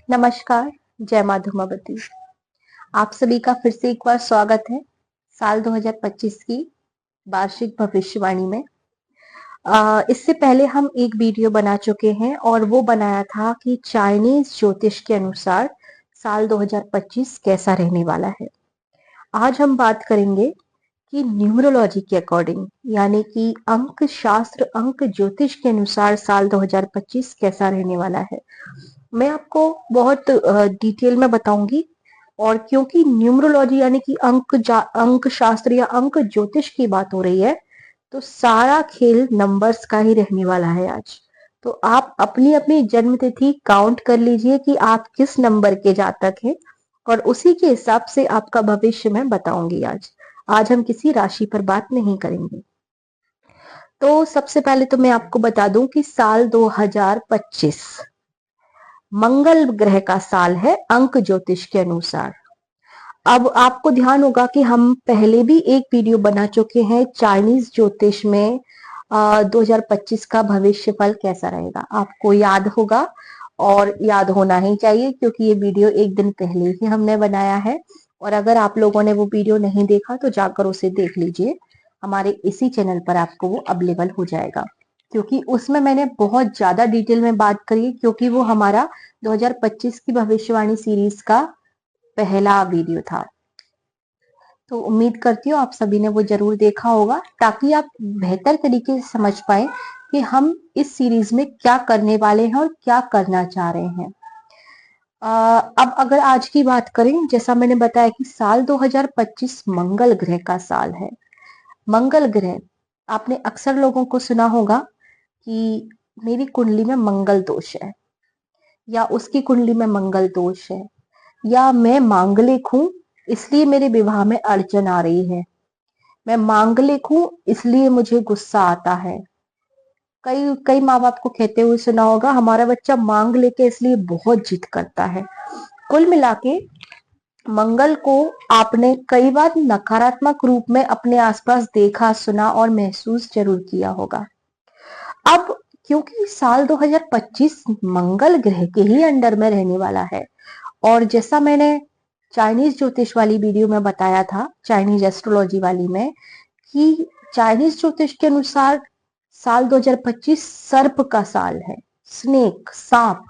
नमस्कार, जय माँ धूमावती। आप सभी का फिर से एक बार स्वागत है साल 2025 की वार्षिक भविष्यवाणी में। इससे पहले हम एक वीडियो बना चुके हैं और वो बनाया था कि चाइनीज ज्योतिष के अनुसार साल 2025 कैसा रहने वाला है। आज हम बात करेंगे कि न्यूमरोलॉजी के अकॉर्डिंग, यानी कि अंक शास्त्र, अंक ज्योतिष के अनुसार साल 2025 कैसा रहने वाला है। मैं आपको बहुत डिटेल में बताऊंगी। और क्योंकि न्यूमरोलॉजी यानी कि अंक शास्त्र या अंक ज्योतिष की बात हो रही है, तो सारा खेल नंबर्स का ही रहने वाला है आज। तो आप अपनी अपनी जन्म तिथि काउंट कर लीजिए कि आप किस नंबर के जातक हैं, और उसी के हिसाब से आपका भविष्य मैं बताऊंगी। आज हम किसी राशि पर बात नहीं करेंगे। तो सबसे पहले तो मैं आपको बता दूं कि साल 2025 मंगल ग्रह का साल है अंक ज्योतिष के अनुसार। अब आपको ध्यान होगा कि हम पहले भी एक वीडियो बना चुके हैं चाइनीज ज्योतिष में 2025 का भविष्य फल कैसा रहेगा, आपको याद होगा। और याद होना ही चाहिए क्योंकि ये वीडियो एक दिन पहले ही हमने बनाया है। और अगर आप लोगों ने वो वीडियो नहीं देखा तो जाकर उसे देख लीजिए, हमारे इसी चैनल पर आपको वो अवेलेबल हो जाएगा। क्योंकि उसमें मैंने बहुत ज्यादा डिटेल में बात करी, क्योंकि वो हमारा 2025 की भविष्यवाणी सीरीज का पहला वीडियो था। तो उम्मीद करती हूँ आप सभी ने वो जरूर देखा होगा, ताकि आप बेहतर तरीके से समझ पाए कि हम इस सीरीज में क्या करने वाले हैं और क्या करना चाह रहे हैं। अब अगर आज की बात करें, जैसा मैंने बताया कि साल 2025 मंगल ग्रह का साल है। मंगल ग्रह, आपने अक्सर लोगों को सुना होगा कि मेरी कुंडली में मंगल दोष है, या उसकी कुंडली में मंगल दोष है, या मैं मांगलिक हूं इसलिए मेरे विवाह में अड़चन आ रही है, मैं मांगलिक हूं इसलिए मुझे गुस्सा आता है। कई कई माँ बाप को कहते हुए सुना होगा हमारा बच्चा मांग लेके इसलिए बहुत जिद करता है। कुल मिला के मंगल को आपने कई बार नकारात्मक रूप में अपने आसपास देखा, सुना और महसूस जरूर किया होगा। अब क्योंकि साल 2025 मंगल ग्रह के ही अंडर में रहने वाला है, और जैसा मैंने चाइनीज ज्योतिष वाली वीडियो में बताया था, चाइनीज एस्ट्रोलॉजी वाली में, कि चाइनीज ज्योतिष के अनुसार साल 2025 सर्प का साल है, स्नेक, सांप।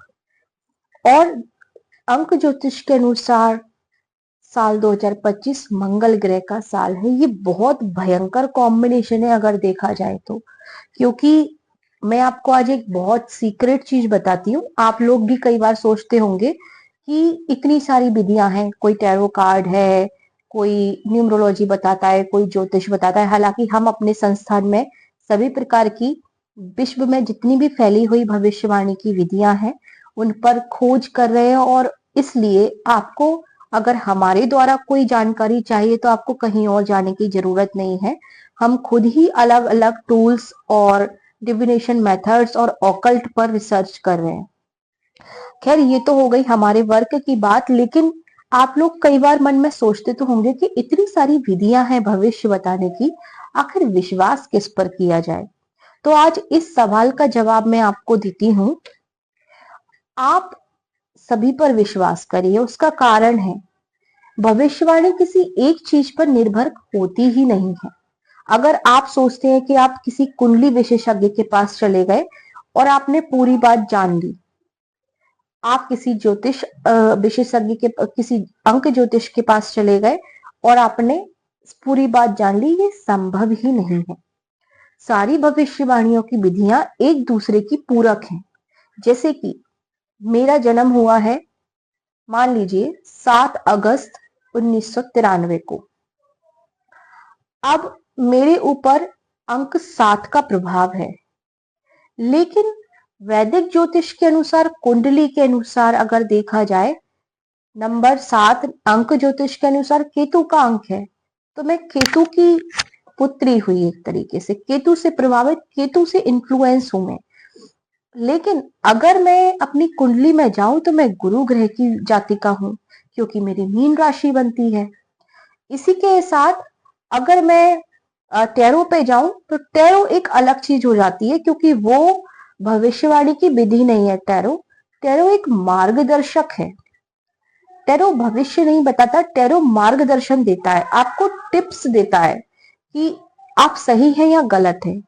और अंक ज्योतिष के अनुसार साल 2025 मंगल ग्रह का साल है। ये बहुत भयंकर कॉम्बिनेशन है अगर देखा जाए तो। क्योंकि मैं आपको आज एक बहुत सीक्रेट चीज बताती हूँ। आप लोग भी कई बार सोचते होंगे कि इतनी सारी विधियां हैं, कोई टैरो कार्ड है, कोई न्यूमरोलॉजी बताता है, कोई ज्योतिष बताता है। हालांकि हम अपने संस्थान में सभी प्रकार की, विश्व में जितनी भी फैली हुई भविष्यवाणी की विधियां हैं उन पर खोज कर रहे हैं। और इसलिए आपको अगर हमारे द्वारा कोई जानकारी चाहिए तो आपको कहीं और जाने की जरूरत नहीं है। हम खुद ही अलग अलग टूल्स और डिविनेशन मेथड्स और ऑकल्ट पर रिसर्च कर रहे हैं। खैर, ये तो हो गई हमारे वर्क की बात, लेकिन आप लोग कई बार मन में सोचते तो होंगे कि इतनी सारी विधियां हैं भविष्य बताने की, आखिर विश्वास किस पर किया जाए। तो आज इस सवाल का जवाब मैं आपको देती हूं। आप सभी पर विश्वास करिए, उसका कारण है भविष्यवाणी किसी एक चीज पर निर्भर होती ही नहीं है। अगर आप सोचते हैं कि आप किसी कुंडली विशेषज्ञ के पास चले गए और आपने पूरी बात जान ली, आप किसी ज्योतिष विशेषज्ञ के, किसी अंक ज्योतिष के पास चले गए और आपने पूरी बात जान ली, ये संभव ही नहीं है। सारी भविष्यवाणियों की विधियां एक दूसरे की पूरक हैं। जैसे कि मेरा जन्म हुआ है, मान लीजिए 7 अगस्त 1993 को। अब मेरे ऊपर अंक 7 का प्रभाव है, लेकिन वैदिक ज्योतिष के अनुसार, कुंडली के अनुसार अगर देखा जाए, नंबर 7 अंक ज्योतिष के अनुसार केतु का अंक है। तो मैं केतु की पुत्री हुई, एक तरीके से केतु से प्रभावित, केतु से इन्फ्लुएंस हूं मैं। लेकिन अगर मैं अपनी कुंडली में जाऊं तो मैं गुरु ग्रह की जातिका हूं, क्योंकि मेरी मीन राशि बनती है। इसी के साथ अगर मैं टैरो पे जाऊं तो टैरो एक अलग चीज हो जाती है, क्योंकि वो भविष्यवाणी की विधि नहीं है टैरो। टैरो एक मार्गदर्शक है। टैरो भविष्य नहीं बताता, टैरो मार्गदर्शन देता है, आपको टिप्स देता है कि आप सही हैं या गलत हैं।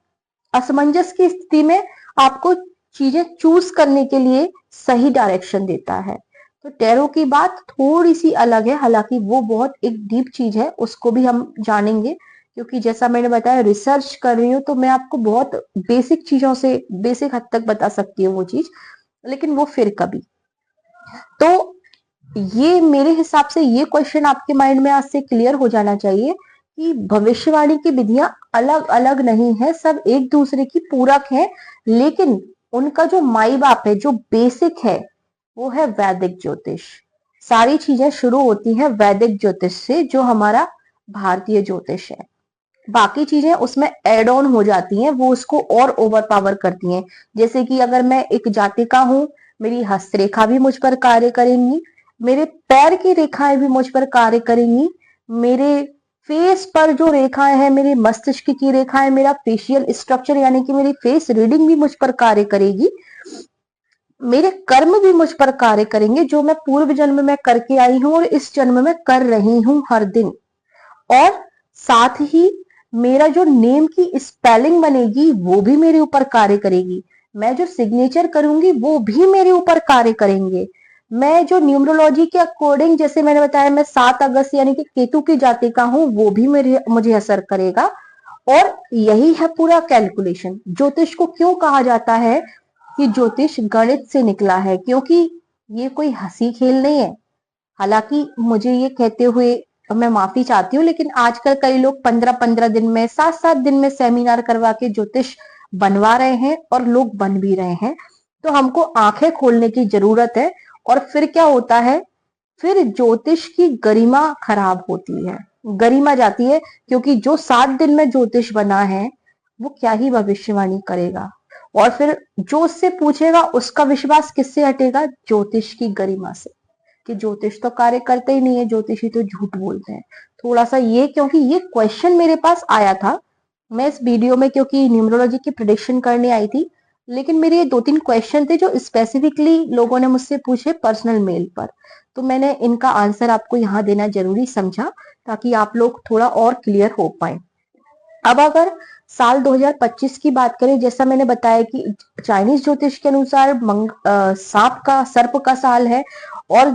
असमंजस की स्थिति में आपको चीजें चूज करने के लिए सही डायरेक्शन देता है। तो टैरो की बात थोड़ी सी अलग है, हालांकि वो बहुत एक डीप चीज है, उसको भी हम जानेंगे, क्योंकि जैसा मैंने बताया रिसर्च कर रही हूँ, तो मैं आपको बहुत बेसिक चीजों से बेसिक हद तक बता सकती हूँ वो चीज, लेकिन वो फिर कभी। तो ये मेरे हिसाब से ये क्वेश्चन आपके माइंड में आज से क्लियर हो जाना चाहिए कि भविष्यवाणी की विधियां अलग अलग नहीं है, सब एक दूसरे की पूरक है, लेकिन उनका जो माई बाप है, जो बेसिक है, वो है वैदिक ज्योतिष। सारी चीजें शुरू होती हैं वैदिक ज्योतिष से, जो हमारा भारतीय ज्योतिष है। बाकी चीजें उसमें एड ऑन हो जाती हैं, वो उसको और ओवर पावर करती हैं। जैसे कि अगर मैं एक जातिका हूं, मेरी हस्तरेखा भी मुझ पर कार्य करेंगी, मेरे पैर की रेखाएं भी मुझ पर कार्य करेंगी, मेरे फेस पर जो रेखाएं हैं, मेरे मस्तिष्क की रेखाएं, मेरा फेशियल स्ट्रक्चर यानी कि मेरी फेस रीडिंग भी मुझ पर कार्य करेगी, मेरे कर्म भी मुझ पर कार्य करेंगे, जो मैं पूर्व जन्म में करके आई हूं और इस जन्म में कर रही हूं हर दिन। और साथ ही मेरा जो नेम की स्पेलिंग बनेगी वो भी मेरे ऊपर कार्य करेगी, मैं जो सिग्नेचर करूंगी वो भी मेरे ऊपर कार्य करेंगे, मैं जो न्यूमरोलॉजी के अकॉर्डिंग, जैसे मैंने बताया मैं 7 अगस्त यानी कि केतु की जातिका हूं, वो भी मुझे असर करेगा। और यही है पूरा कैलकुलेशन। ज्योतिष को क्यों कहा जाता है कि ज्योतिष गणित से निकला है, क्योंकि ये कोई हंसी खेल नहीं है। हालांकि मुझे ये कहते हुए मैं माफी चाहती हूँ, लेकिन आजकल कई लोग 15-15 दिन में, 7-7 दिन में सेमिनार करवा के ज्योतिष बनवा रहे हैं और लोग बन भी रहे हैं। तो हमको आंखें खोलने की जरूरत है। और फिर क्या होता है, फिर ज्योतिष की गरिमा खराब होती है, गरिमा जाती है, क्योंकि जो 7 दिन में ज्योतिष बना है वो क्या ही भविष्यवाणी करेगा। और फिर जो उससे पूछेगा उसका विश्वास किससे हटेगा, ज्योतिष की गरिमा से, कि ज्योतिष तो कार्य करते ही नहीं है, ज्योतिषी तो झूठ बोलते हैं। थोड़ा सा ये, क्योंकि ये क्वेश्चन मेरे पास आया था, मैं इस वीडियो में क्योंकि न्यूमरोलॉजी की प्रिडिक्शन करने आई थी, लेकिन मेरे ये 2-3 क्वेश्चन थे जो स्पेसिफिकली लोगों ने मुझसे पूछे पर्सनल मेल पर, तो मैंने इनका आंसर आपको यहाँ देना जरूरी समझा, ताकि आप लोग थोड़ा और क्लियर हो पाए। अब अगर साल 2025 की बात करें, जैसा मैंने बताया कि चाइनीज ज्योतिष के अनुसार सांप का, सर्प का साल है, और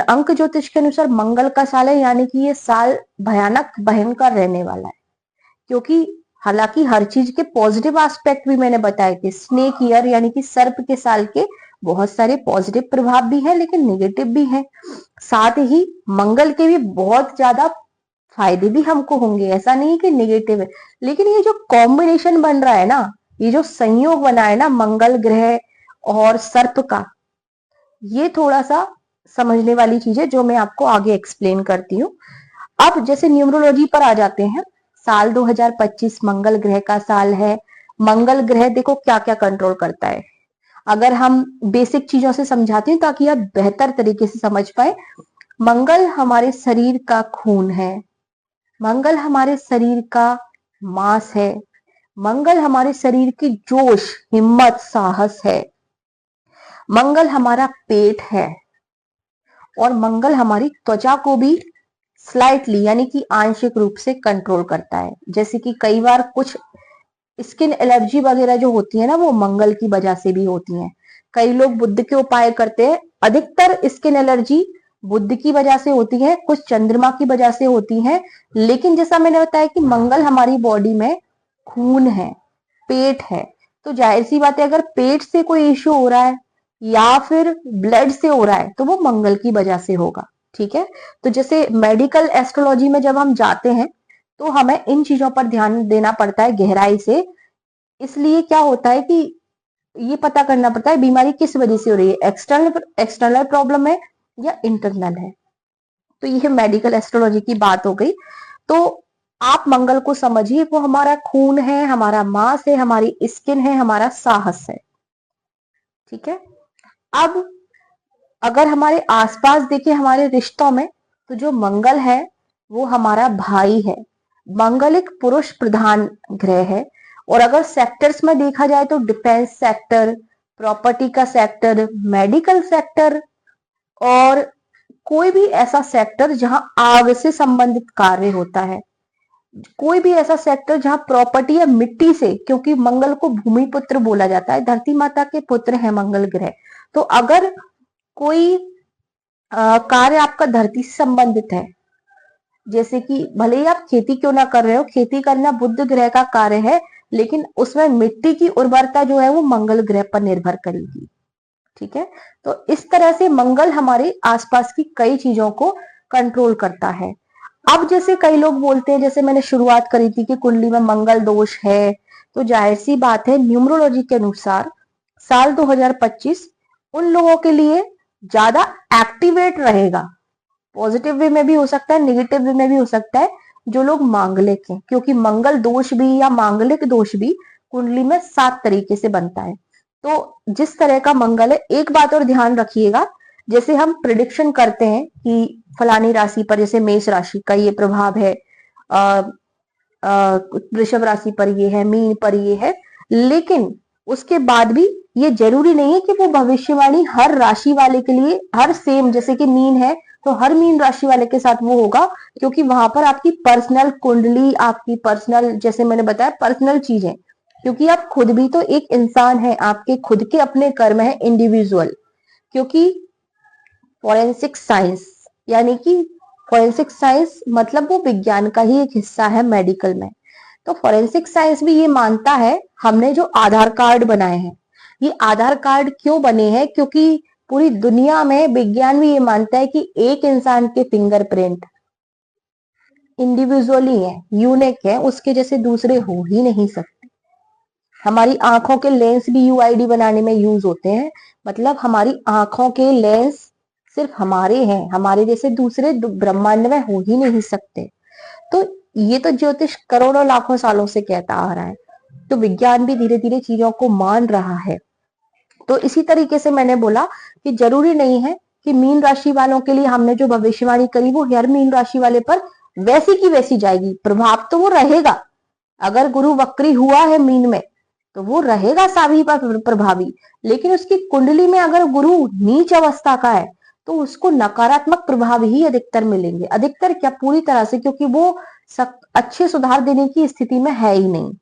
अंक ज्योतिष के अनुसार मंगल का साल है, यानी कि ये साल भयानक भयंकर रहने वाला है। क्योंकि हालांकि हर चीज के पॉजिटिव एस्पेक्ट भी मैंने बताए थे, स्नेक ईयर यानी कि सर्प के साल के बहुत सारे पॉजिटिव प्रभाव भी हैं, लेकिन नेगेटिव भी हैं। साथ ही मंगल के भी बहुत ज्यादा फायदे भी हमको होंगे, ऐसा नहीं कि नेगेटिव है। लेकिन ये जो कॉम्बिनेशन बन रहा है ना, ये जो संयोग बना है ना मंगल ग्रह और सर्प का, ये थोड़ा सा समझने वाली चीज है, जो मैं आपको आगे एक्सप्लेन करती हूँ। अब जैसे न्यूमरोलॉजी पर आ जाते हैं, साल 2025 मंगल ग्रह का साल है। मंगल ग्रह देखो क्या क्या कंट्रोल करता है, अगर हम बेसिक चीजों से समझाते हैं ताकि आप बेहतर तरीके से समझ पाए। मंगल हमारे शरीर का खून है, मंगल हमारे शरीर का मांस है, मंगल हमारे शरीर की जोश, हिम्मत, साहस है, मंगल हमारा पेट है, और मंगल हमारी त्वचा को भी स्लाइटली यानी कि आंशिक रूप से कंट्रोल करता है। जैसे कि कई बार कुछ स्किन एलर्जी वगैरह जो होती है ना, वो मंगल की वजह से भी होती है। कई लोग बुद्ध के उपाय करते हैं, अधिकतर स्किन एलर्जी बुद्ध की वजह से होती है, कुछ चंद्रमा की वजह से होती है। लेकिन जैसा मैंने बताया कि मंगल हमारी बॉडी में खून है, पेट है, तो जाहिर सी बात है अगर पेट से कोई इश्यू हो रहा है या फिर ब्लड से हो रहा है तो वो मंगल की वजह से होगा। ठीक है, तो जैसे मेडिकल एस्ट्रोलॉजी में जब हम जाते हैं तो हमें इन चीजों पर ध्यान देना पड़ता है गहराई से। इसलिए क्या होता है कि ये पता करना पड़ता है बीमारी किस वजह से हो रही है, एक्सटर्नल एक्सटर्नल प्रॉब्लम है या इंटरनल है। तो ये मेडिकल एस्ट्रोलॉजी की बात हो गई। तो आप मंगल को समझिए, वो हमारा खून है, हमारा मांस है, हमारी स्किन है, हमारा साहस है। ठीक है, अब अगर हमारे आसपास देखें हमारे रिश्तों में, तो जो मंगल है वो हमारा भाई है। मंगल एक पुरुष प्रधान ग्रह है, और अगर सेक्टर्स में देखा जाए तो डिफेंस सेक्टर, प्रॉपर्टी का सेक्टर, मेडिकल सेक्टर और कोई भी ऐसा सेक्टर जहां आग से संबंधित कार्य होता है, कोई भी ऐसा सेक्टर जहां प्रॉपर्टी या मिट्टी से, क्योंकि मंगल को भूमि पुत्र बोला जाता है, धरती माता के पुत्र है मंगल ग्रह। तो अगर कोई कार्य आपका धरती से संबंधित है, जैसे कि भले ही आप खेती क्यों ना कर रहे हो, खेती करना बुध ग्रह का कार्य है, लेकिन उसमें मिट्टी की उर्वरता जो है वो मंगल ग्रह पर निर्भर करेगी। ठीक है, तो इस तरह से मंगल हमारे आसपास की कई चीजों को कंट्रोल करता है। अब जैसे कई लोग बोलते हैं, जैसे मैंने शुरुआत करी थी कि कुंडली में मंगल दोष है, तो जाहिर सी बात है न्यूमरोलॉजी के अनुसार साल 2025 उन लोगों के लिए ज्यादा एक्टिवेट रहेगा। पॉजिटिव वे में भी हो सकता है, नेगेटिव वे में भी हो सकता है, जो लोग मांगलिक हैं, क्योंकि मंगल दोष भी या मांगलिक दोष भी कुंडली में 7 तरीके से बनता है। तो जिस तरह का मंगल है, एक बात और ध्यान रखिएगा, जैसे हम प्रिडिक्शन करते हैं कि फलानी राशि पर, जैसे मेष राशि का ये प्रभाव है, वृषभ राशि पर ये है, मीन पर ये है, लेकिन उसके बाद भी ये जरूरी नहीं है कि वो भविष्यवाणी हर राशि वाले के लिए हर सेम, जैसे कि मीन है तो हर मीन राशि वाले के साथ वो होगा, क्योंकि वहां पर आपकी पर्सनल कुंडली, आपकी पर्सनल, जैसे मैंने बताया, पर्सनल चीजें, क्योंकि आप खुद भी तो एक इंसान है, आपके खुद के अपने कर्म है इंडिविजुअल। क्योंकि फॉरेंसिक साइंस, यानी कि फॉरेंसिक साइंस मतलब वो विज्ञान का ही एक हिस्सा है मेडिकल में। तो फॉरेंसिक साइंस भी ये मानता है, हमने जो आधार कार्ड बनाए हैं, ये आधार कार्ड क्यों बने हैं, क्योंकि पूरी दुनिया में विज्ञान भी ये मानता है कि एक इंसान के फिंगरप्रिंट इंडिविजुअली है, यूनिक है, उसके जैसे दूसरे हो ही नहीं सकते। हमारी आंखों के लेंस भी यूआईडी बनाने में यूज होते हैं, मतलब हमारी आंखों के लेंस सिर्फ हमारे हैं, हमारे जैसे दूसरे ब्रह्मांड में हो ही नहीं सकते। तो ये तो ज्योतिष करोड़ों लाखों सालों से कहता आ रहा है, तो विज्ञान भी धीरे धीरे चीजों को मान रहा है। तो इसी तरीके से मैंने बोला कि जरूरी नहीं है कि मीन राशि वालों के लिए हमने जो भविष्यवाणी करी वो हर मीन राशि वाले पर वैसी की वैसी जाएगी, प्रभाव तो वो रहेगा। अगर गुरु वक्री हुआ है मीन में तो वो रहेगा साभी पर प्रभावी, लेकिन उसकी कुंडली में अगर गुरु नीच अवस्था का है तो उसको नकारात्मक प्रभाव ही अधिकतर मिलेंगे, अधिकतर क्या, पूरी तरह से, क्योंकि वो अच्छे सुधार देने की स्थिति में है ही नहीं।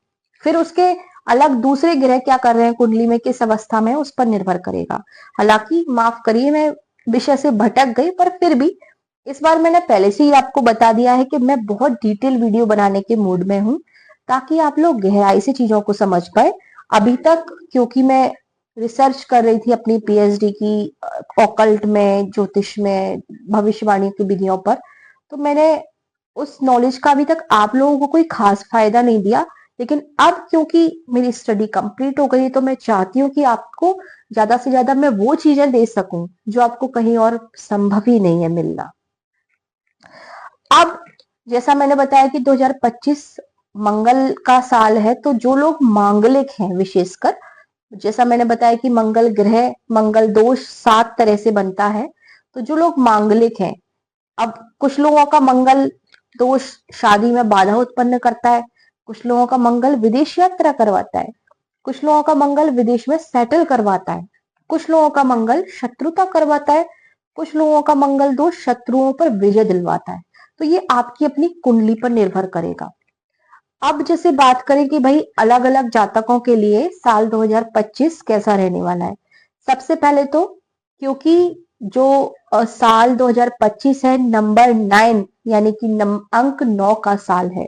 फिर उसके अलग दूसरे ग्रह क्या कर रहे हैं कुंडली में, किस अवस्था में, उस पर निर्भर करेगा। हालांकि माफ करिए मैं विषय से भटक गई, पर फिर भी इस बार मैंने पहले से ही आपको बता दिया है कि मैं बहुत डिटेल वीडियो बनाने के मूड में हूं, ताकि आप लोग गहराई से चीजों को समझ पाए। अभी तक क्योंकि मैं रिसर्च कर रही थी अपनी पीएचडी की ऑकल्ट में, ज्योतिष में, भविष्यवाणी की विधियों पर, तो मैंने उस नॉलेज का अभी तक आप लोगों को कोई खास फायदा नहीं दिया। लेकिन अब क्योंकि मेरी स्टडी कंप्लीट हो गई, तो मैं चाहती हूँ कि आपको ज्यादा से ज्यादा मैं वो चीजें दे सकूं जो आपको कहीं और संभव ही नहीं है मिलना। अब जैसा मैंने बताया कि 2025 मंगल का साल है, तो जो लोग मांगलिक हैं विशेषकर, जैसा मैंने बताया कि मंगल ग्रह, मंगल दोष 7 तरह से बनता है, तो जो लोग मांगलिक हैं, अब कुछ लोगों का मंगल दोष शादी में बाधा उत्पन्न करता है, कुछ लोगों का मंगल विदेश यात्रा करवाता है, कुछ लोगों का मंगल विदेश में सेटल करवाता है, कुछ लोगों का मंगल शत्रुता करवाता है, कुछ लोगों का मंगल दोष शत्रुओं पर विजय दिलवाता है। तो ये आपकी अपनी कुंडली पर निर्भर करेगा। अब जैसे बात करें कि भाई अलग अलग जातकों के लिए साल 2025 कैसा रहने वाला है, सबसे पहले तो क्योंकि जो साल 2025 है नंबर 9, यानी कि अंक 9 का साल है,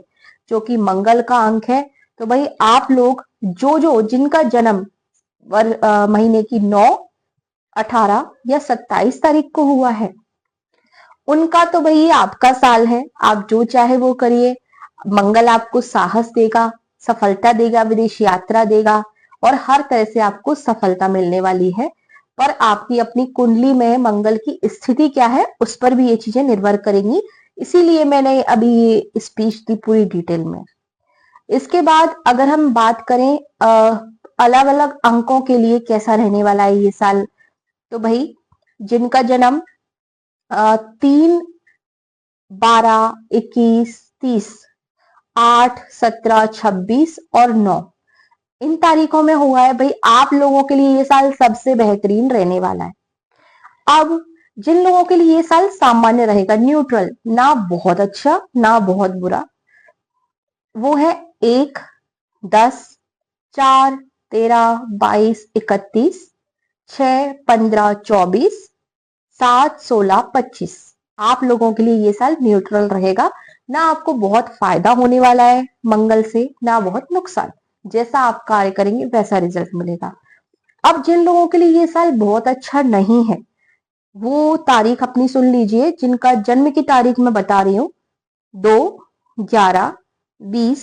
जो कि मंगल का अंक है, तो भाई आप लोग जो जिनका जन्म महीने की 9, 18 या 27 तारीख को हुआ है, उनका तो भाई ये आपका साल है, आप जो चाहे वो करिए। मंगल आपको साहस देगा, सफलता देगा, विदेश यात्रा देगा, और हर तरह से आपको सफलता मिलने वाली है। पर आपकी अपनी कुंडली में मंगल की स्थिति क्या है, उस पर भी ये चीजें निर्भर करेंगी, इसीलिए मैंने अभी ये स्पीच दी पूरी डिटेल में। इसके बाद अगर हम बात करें अलग अलग अंकों के लिए कैसा रहने वाला है ये साल, तो भाई जिनका जन्म 3, 12, 21, 30, 8, 17, 26 और 9, इन तारीखों में हुआ है भाई आप लोगों के लिए ये साल सबसे बेहतरीन रहने वाला है। अब जिन लोगों के लिए ये साल सामान्य रहेगा, न्यूट्रल, ना बहुत अच्छा ना बहुत बुरा, वो है 1, 10, 4, 13, 22, 31, 6, 15, 24, 7, 16, 25। आप लोगों के लिए ये साल न्यूट्रल रहेगा। ना आपको बहुत फायदा होने वाला है मंगल से, ना बहुत नुकसान। जैसा आप कार्य करेंगे वैसा रिजल्ट मिलेगा। अब जिन लोगों के लिए ये साल बहुत अच्छा नहीं है, वो तारीख अपनी सुन लीजिए, जिनका जन्म की तारीख मैं बता रही हूं, 2, 11, 20,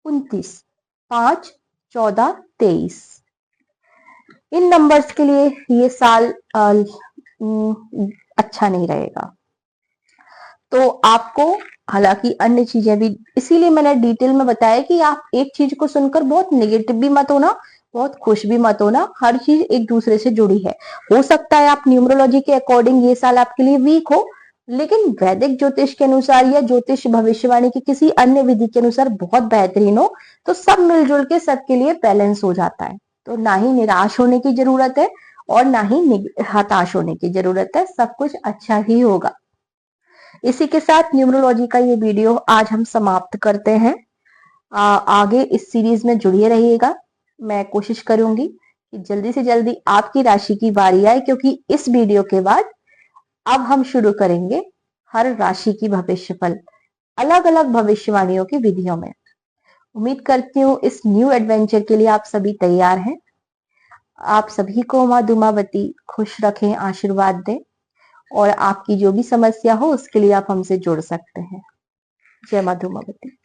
29, 5, 14, 23। इन नंबर्स के लिए ये साल अच्छा नहीं रहेगा। तो आपको, हालांकि अन्य चीजें भी, इसीलिए मैंने डिटेल में बताया कि आप एक चीज को सुनकर बहुत नेगेटिव भी मत होना, बहुत खुश भी मत होना। हर चीज एक दूसरे से जुड़ी है। हो सकता है आप न्यूमरोलॉजी के अकॉर्डिंग ये साल आपके लिए वीक हो, लेकिन वैदिक ज्योतिष के अनुसार या ज्योतिष भविष्यवाणी की किसी अन्य विधि के अनुसार बहुत बेहतरीन हो। तो सब मिलजुल के सबके लिए बैलेंस हो जाता है। तो ना ही निराश होने की जरूरत है और ना ही हताश होने की जरूरत है। सब कुछ अच्छा ही होगा। इसी के साथ न्यूमरोलॉजी का ये वीडियो आज हम समाप्त करते हैं। आगे इस सीरीज में जुड़े रहिएगा। मैं कोशिश करूंगी कि जल्दी से जल्दी आपकी राशि की बारी आए, क्योंकि इस वीडियो के बाद अब हम शुरू करेंगे हर राशि की भविष्यफल, अलग अलग भविष्यवाणियों की विधियों में। उम्मीद करती हूँ इस न्यू एडवेंचर के लिए आप सभी तैयार हैं। आप सभी को माँ दुमावती खुश रखें, आशीर्वाद दें, और आपकी जो भी समस्या हो उसके लिए आप हमसे जुड़ सकते हैं। जय माँ दुमावती।